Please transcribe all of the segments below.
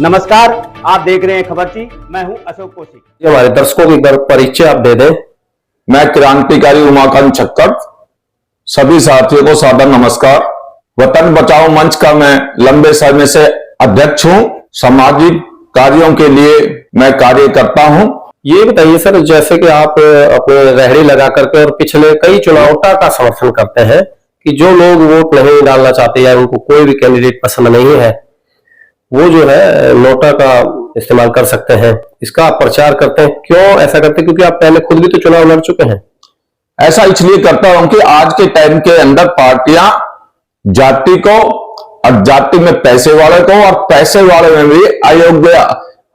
नमस्कार, आप देख रहे हैं खबरची। मैं हूं अशोक कौशिक। हमारे दर्शकों की परिचय आप दे दें। मैं क्रांतिकारी उमाकांत छक्कर, सभी साथियों को सादर नमस्कार। वतन बचाओ मंच का मैं लंबे समय से अध्यक्ष हूं। सामाजिक कार्यों के लिए मैं कार्य करता हूं। ये बताइए सर, जैसे कि आप अपने रेहड़ी लगा करके और पिछले कई चुनावों का समर्थन करते हैं कि जो लोग वोट नहीं डालना चाहते या उनको कोई भी कैंडिडेट पसंद नहीं है, वो जो है नोटा का इस्तेमाल कर सकते हैं। इसका आप प्रचार करते हैं, क्यों ऐसा करते हैं? क्योंकि आप पहले खुद भी तो चुनाव लड़ चुके हैं। ऐसा इसलिए करता हूं कि आज के टाइम के अंदर पार्टियां जाति को और जाति में पैसे वाले को और पैसे वाले में भी अयोग्य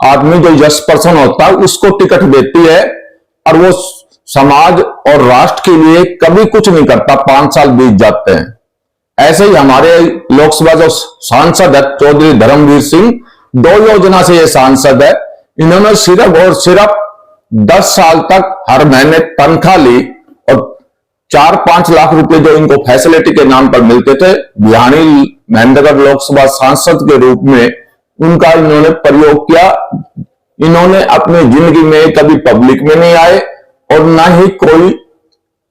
आदमी जो यश पर्सन होता है उसको टिकट देती है और वो समाज और राष्ट्र के लिए कभी कुछ नहीं करता। 5 साल बीत जाते हैं। ऐसे ही हमारे लोकसभा जो सांसद है चौधरी धर्मवीर सिंह, 2 योजना से ये सांसद है। इन्होंने सिर्फ और सिर्फ 10 साल तक हर महीने तनख्वाह ली और 4-5 लाख रुपए जो इनको फैसिलिटी के नाम पर मिलते थे, बिहानी महेंद्रगढ़ लोकसभा सांसद के रूप में उनका इन्होंने प्रयोग किया। इन्होंने अपनी जिंदगी में कभी पब्लिक में नहीं आए और ना ही कोई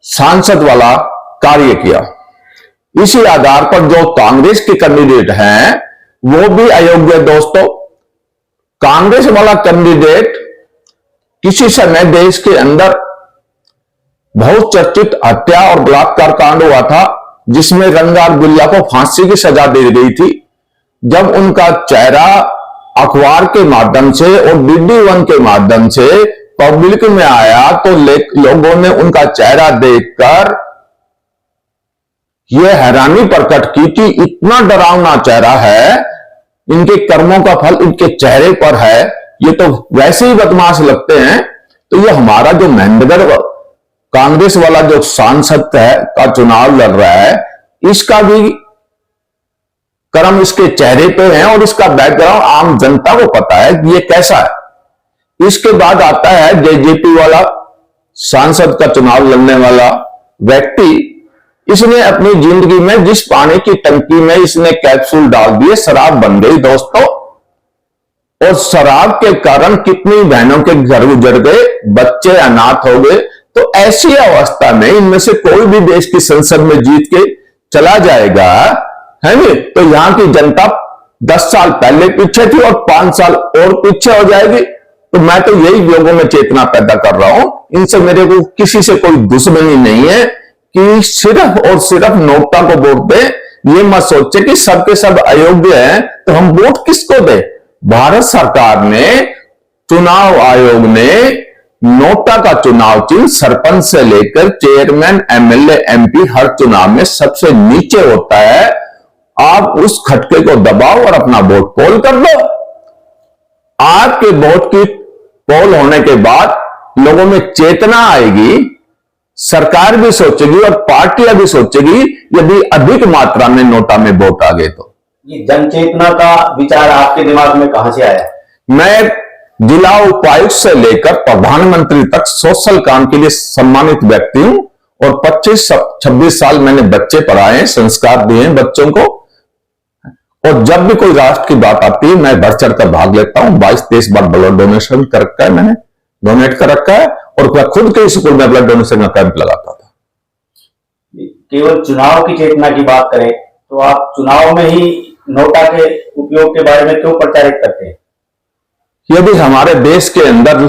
सांसद वाला कार्य किया। इसी आधार पर जो कांग्रेस के कैंडिडेट हैं वो भी अयोग्य। दोस्तों, कांग्रेस वाला कैंडिडेट किसी समय देश के अंदर बहुत चर्चित हत्या और बलात्कार कांड हुआ था जिसमें रंगार गुल्ला को फांसी की सजा दे गई थी। जब उनका चेहरा अखबार के माध्यम से और DD1 के माध्यम से पब्लिक में आया तो लोगों ने उनका चेहरा देखकर यह हैरानी प्रकट की कि इतना डरावना चेहरा है, इनके कर्मों का फल इनके चेहरे पर है, ये तो वैसे ही बदमाश लगते हैं। तो ये हमारा जो महेंद्रगढ़ कांग्रेस वाला जो सांसद है का चुनाव लड़ रहा है, इसका भी कर्म इसके चेहरे पे है और इसका बैकग्राउंड आम जनता को पता है कि ये कैसा है। इसके बाद आता है JJP वाला सांसद का चुनाव लड़ने वाला व्यक्ति। इसने अपनी जिंदगी में जिस पानी की टंकी में इसने कैप्सूल डाल दिए, शराब बन गई दोस्तों। और शराब के कारण कितनी बहनों के घर गुजर गए, बच्चे अनाथ हो गए। तो ऐसी अवस्था में इनमें से कोई भी देश की संसद में जीत के चला जाएगा, है नी, तो यहां की जनता 10 साल पहले पीछे थी और 5 साल और पीछे हो जाएगी। तो मैं तो यही लोगों में चेतना पैदा कर रहा हूं। इनसे मेरे को किसी से कोई दुश्मनी नहीं है कि सिर्फ और सिर्फ नोटा को वोट दे। ये मत सोचे कि सबके सब अयोग्य हैं तो हम वोट किसको दे। भारत सरकार ने, चुनाव आयोग ने नोटा का चुनाव चिन्ह सरपंच से लेकर चेयरमैन, MLA, MP हर चुनाव में सबसे नीचे होता है। आप उस खटके को दबाओ और अपना वोट पोल कर दो। आपके वोट की पोल होने के बाद लोगों में चेतना आएगी, सरकार भी सोचेगी और पार्टियां भी सोचेगी। यदि अधिक मात्रा में नोटा में वोट आ गए तो ये जन चेतना का विचार आपके दिमाग में कहां से आया? मैं जिला उपायुक्त से लेकर प्रधानमंत्री तक सोशल काम के लिए सम्मानित व्यक्ति हूं और 25-26 साल मैंने बच्चे पढ़ाए, संस्कार दिए हैं बच्चों को। और जब भी कोई राष्ट्र की बात आती है मैं बढ़ चढ़ कर भाग लेता हूं। 22-23 बार ब्लड डोनेशन कर रखा है, मैंने डोनेट कर रखा है और मैं खुद के स्कूल में ब्लड डोनेशन का कैंप लगाता था। केवल चुनाव की चेतना की बात करें तो आप चुनाव में ही नोटा के उपयोग के बारे में क्यों प्रचारित करते हैं? यदि हमारे देश के अंदर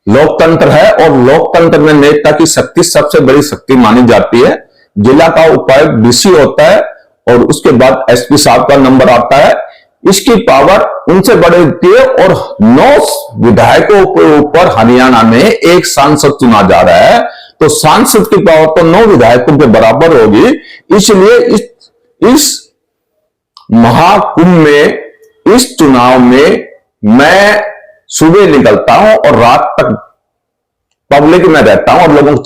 लोकतंत्र है और लोकतंत्र में नेता की शक्ति सबसे बड़ी शक्ति मानी जाती है। जिला का उपायुक्त DC होता है और उसके बाद SP साहब का नंबर आता है। इसकी पावर उनसे बड़ी होती है और 9 विधायकों के ऊपर हरियाणा में एक सांसद चुना जा रहा है। तो सांसद की पावर तो 9 विधायकों के बराबर होगी। इसलिए इस महाकुंभ में, इस चुनाव में मैं सुबह निकलता हूं और रात तक पब्लिक में रहता हूं और लोगों को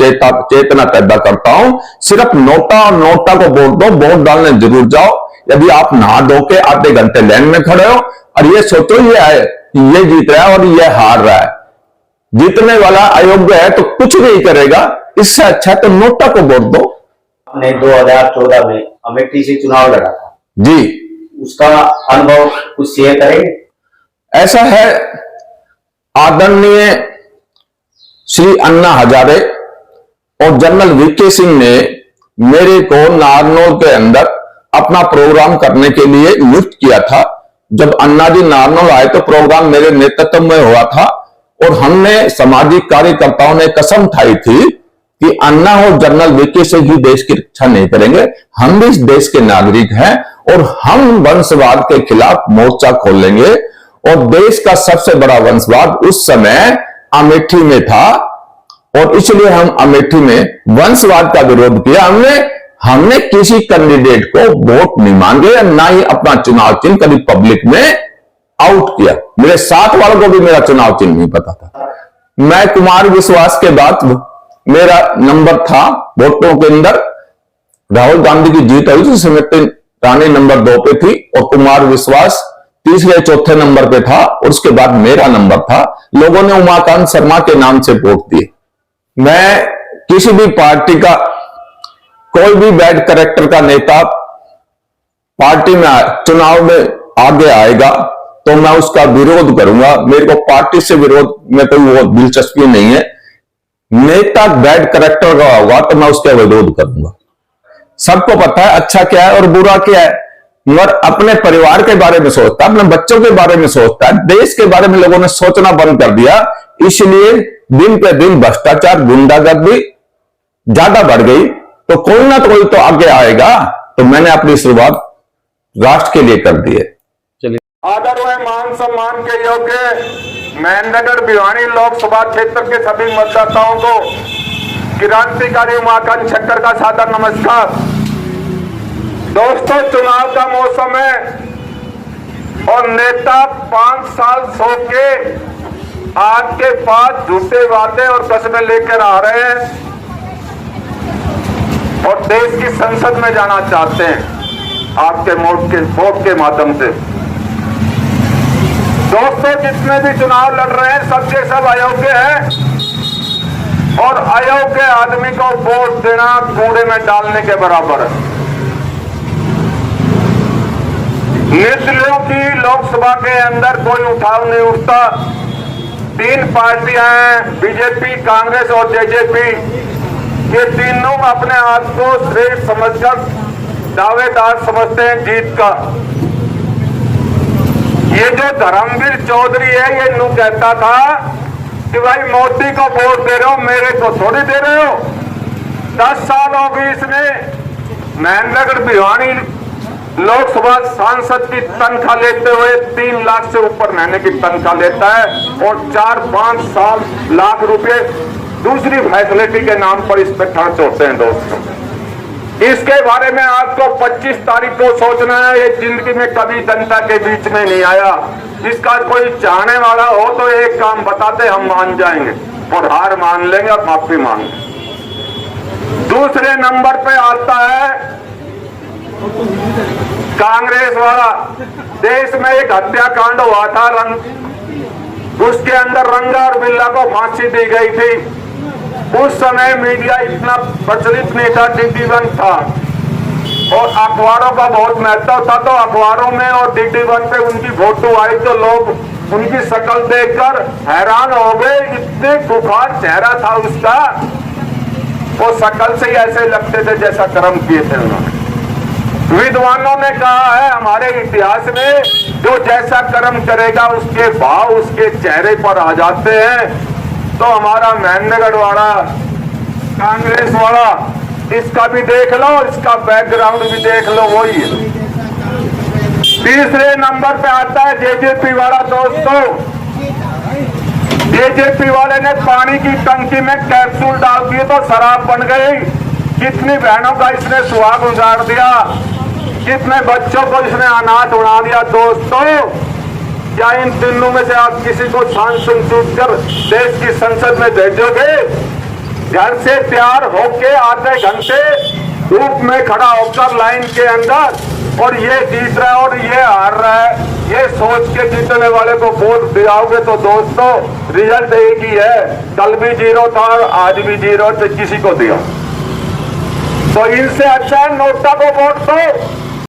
चेतना पैदा करता हूं। सिर्फ नोटा और नोटा को वोट दो, वोट डालने जरूर जाओ। यदि आप नहा धो के आधे घंटे लाइन में खड़े हो और ये सोचो ये जीत रहा है और ये हार रहा है, जीतने वाला अयोग्य है तो कुछ नहीं करेगा। इससे अच्छा तो नोटा को वोट दो। आपने 2014 में अमेठी से चुनाव लड़ा था जी, उसका अनुभव कुछ शेयर करेंगे? ऐसा है, आदरणीय श्री अन्ना हजारे और जनरल वीके सिंह ने मेरे को नारनौल के अंदर अपना प्रोग्राम करने के लिए नियुक्त किया था। जब अन्ना जी नारनौल आए तो प्रोग्राम मेरे नेतृत्व में हुआ था और हमने सामाजिक कार्यकर्ताओं ने कसम खाई थी कि अन्ना और जनरल वीके सिंह ही देश की रक्षा नहीं करेंगे। हम भी इस देश के नागरिक हैं और हम वंशवाद के खिलाफ मोर्चा खोलेंगे। और देश का सबसे बड़ा वंशवाद उस समय अमेठी में था और इसलिए हम अमेठी में वंशवाद का विरोध किया। हमने किसी कैंडिडेट को वोट नहीं मांगे, ना ही अपना चुनाव चिन्ह कभी पब्लिक में आउट किया। मेरे साथ वालों को भी मेरा चुनाव चिन्ह नहीं पता था। मैं कुमार विश्वास के बाद मेरा नंबर था वोटों के अंदर, राहुल गांधी की जीत हुई थी, स्मृति ईरानी नंबर 2 पे थी और कुमार विश्वास तीसरे चौथे नंबर पे था और उसके बाद मेरा नंबर था। लोगों ने उमाकांत शर्मा के नाम से वोट दिए। मैं किसी भी पार्टी का कोई भी बैड कैरेक्टर का नेता पार्टी में चुनाव में आगे आएगा तो मैं उसका विरोध करूंगा। मेरे को पार्टी से विरोध में कोई वो दिलचस्पी नहीं है। नेता बैड कैरेक्टर का होगा तो मैं उसका विरोध करूंगा। सबको पता है अच्छा क्या है और बुरा क्या है, मगर अपने परिवार के बारे में सोचता है, अपने बच्चों के बारे में सोचता है। देश के बारे में लोगों ने सोचना बंद कर दिया, इसलिए दिन पे दिन भ्रष्टाचार गुंडागर्दी ज्यादा बढ़ गई। तो कोई ना कोई तो आगे आएगा। तो मैंने अपनी शुरुआत राष्ट्र के लिए कर दी है। आदर व मान सम्मान के योग्य महेंद्रगढ़ भिवानी लोकसभा क्षेत्र के सभी मतदाताओं को क्रांतिकारी उमाकांत शक्कर का सादर नमस्कार। दोस्तों, चुनाव का मौसम है और नेता 5 साल सो के आपके पास झूठे वादे और कसमें लेकर आ रहे हैं और देश की संसद में जाना चाहते हैं आपके वोट के माध्यम से। दोस्तों, जितने भी चुनाव लड़ रहे हैं सबके सब अयोग्य हैं और अयोग्य आदमी को वोट देना कूड़े में डालने के बराबर है। निर्दलीयों की लोकसभा के अंदर कोई उठाव नहीं उठता। 3 पार्टियां हैं, बीजेपी, कांग्रेस और जेजेपी। ये तीनों अपने आप को श्रेष्ठ समझकर दावेदार समझते हैं जीत का। ये जो धर्मवीर चौधरी है ये यूं कहता था कि भाई मोदी को वोट दे रहे हो, मेरे को थोड़ी दे रहे हो। 10 साल हो गई इसने महेंद्रगढ़ भिवानी लोकसभा सांसद की तनख्वाह लेते हुए 3 लाख से ऊपर महीने की तनख्वाह लेता है और 4-5 लाख रुपए दूसरी फैसिलिटी के नाम पर इस पे खर्च होते हैं। दोस्तों, इसके बारे में आपको 25 तारीख को सोचना है। ये जिंदगी में कभी जनता के बीच में नहीं आया। इसका कोई चाहने वाला हो तो एक काम बताते, हम मान जाएंगे और हार मान लेंगे और माफी मांगेंगे। दूसरे नंबर पे आता है कांग्रेस वाला। देश में एक हत्याकांड हुआ था, उसके अंदर रंगा और बिल्ला को फांसी दी गई थी। उस समय मीडिया इतना प्रचलित नहीं था, DD1 था और अखबारों का बहुत महत्व था। तो अखबारों में और DD1 पे उनकी फोटो आई तो लोग उनकी शक्ल देखकर हैरान हो गए। इतने खुखार चेहरा था उसका, वो शक्ल से ही ऐसे लगते थे जैसा कर्म किए थे उन्होंने। विद्वानों ने कहा है हमारे इतिहास में जो जैसा कर्म करेगा उसके भाव उसके चेहरे पर आ जाते हैं। तो हमारा महेंद्रगढ़ वाला कांग्रेस वाला, इसका भी देख लो, इसका बैकग्राउंड भी देख लो, वही है। तीसरे नंबर पे आता है जेजेपी वाला। दोस्तों, जेजेपी वाले ने पानी की टंकी में कैप्सूल डाल दिए तो शराब बन गई। कितनी बहनों का इसने सुहाग उजाड़ दिया, कितने बच्चों को इसने अनाथ उड़ा दिया। दोस्तों, क्या इन तीनों में से आप किसी को सांसद चुन कर देश की संसद में भेजोगे? घर से तैयार होके आधे घंटे धूप में खड़ा होकर लाइन के अंदर और ये जीत रहा है और ये हार रहा है, ये सोच के जीतने वाले को वोट दिलाओगे तो दोस्तों रिजल्ट एक ही है। कल भी 0 था, आज भी 0, तो किसी को दिया। तो इनसे अच्छा है नोटा को वोट दो।